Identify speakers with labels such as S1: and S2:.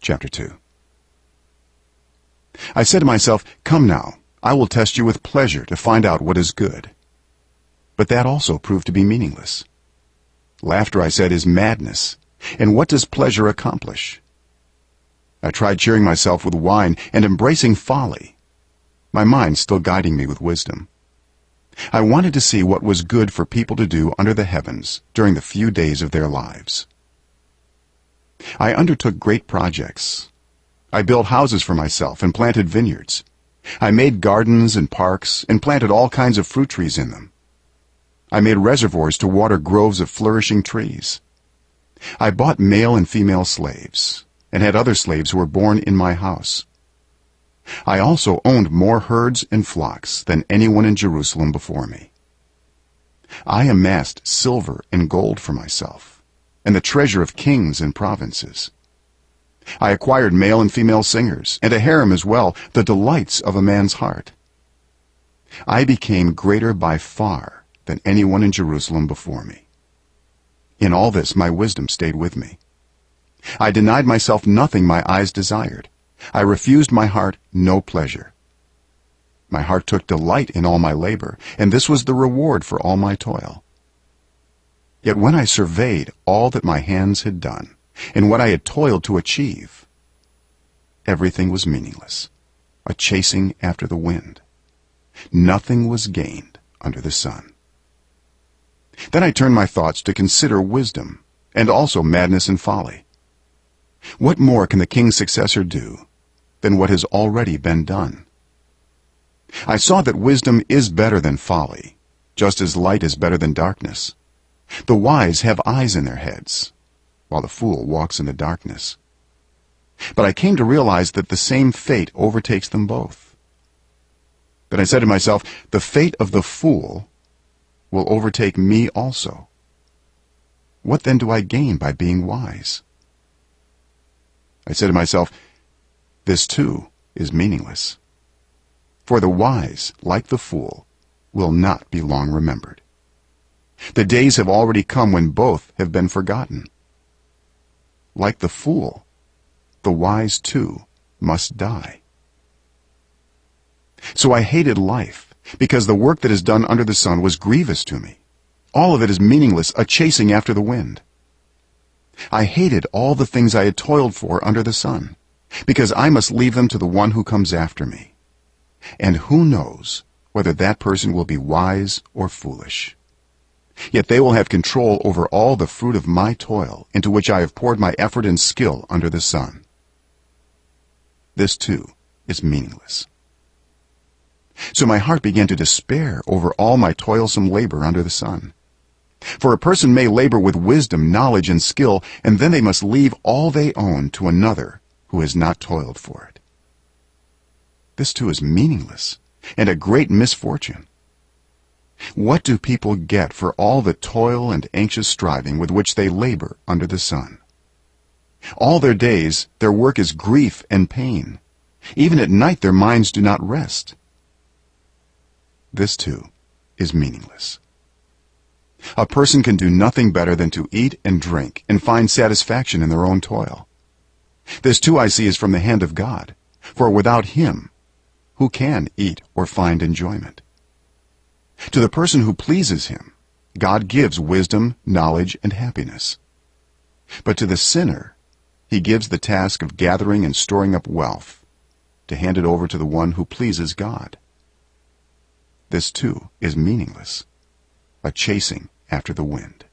S1: Chapter 2. I said to myself, "Come now, I will test you with pleasure to find out what is good." But that also proved to be meaningless. Laughter, I said, is madness, and what does pleasure accomplish? I tried cheering myself with wine and embracing folly, my mind still guiding me with wisdom. I wanted to see what was good for people to do under the heavens during the few days of their lives. I undertook great projects. I built houses for myself and planted vineyards. I made gardens and parks and planted all kinds of fruit trees in them. I made reservoirs to water groves of flourishing trees. I bought male and female slaves and had other slaves who were born in my house. I also owned more herds and flocks than anyone in Jerusalem before me. I amassed silver and gold for myself and the treasure of kings and provinces. I acquired male and female singers and a harem as well, the delights of a man's heart. I became greater by far than anyone in Jerusalem before me. In all this my wisdom stayed with me. I denied myself nothing my eyes desired. I refused my heart no pleasure. My heart took delight in all my labor, and this was the reward for all my toil. Yet when I surveyed all that my hands had done and what I had toiled to achieve, everything was meaningless, a chasing after the wind. Nothing was gained under the sun. Then I turned my thoughts to consider wisdom and also madness and folly. What more can the king's successor do than what has already been done? I saw that wisdom is better than folly, just as light is better than darkness. The wise have eyes in their heads, while the fool walks in the darkness. But I came to realize that the same fate overtakes them both. Then I said to myself, the fate of the fool will overtake me also. What then do I gain by being wise? I said to myself, this too is meaningless. For the wise, like the fool, will not be long remembered. The days have already come when both have been forgotten. Like the fool, the wise too must die. So I hated life, because the work that is done under the sun was grievous to me. All of it is meaningless, a chasing after the wind. I hated all the things I had toiled for under the sun, because I must leave them to the one who comes after me. And who knows whether that person will be wise or foolish? Yet they will have control over all the fruit of my toil, into which I have poured my effort and skill under the sun. This too is meaningless. So my heart began to despair over all my toilsome labor under the sun. For a person may labor with wisdom, knowledge, and skill, and then they must leave all they own to another who has not toiled for it. This too is meaningless and a great misfortune. What do people get for all the toil and anxious striving with which they labor under the sun? All their days their work is grief and pain. Even at night their minds do not rest. This too is meaningless. A person can do nothing better than to eat and drink and find satisfaction in their own toil. This too I see is from the hand of God, for without him who can eat or find enjoyment? To the person who pleases him, God gives wisdom, knowledge, and happiness. But to the sinner, he gives the task of gathering and storing up wealth, to hand it over to the one who pleases God. This too is meaningless, a chasing after the wind.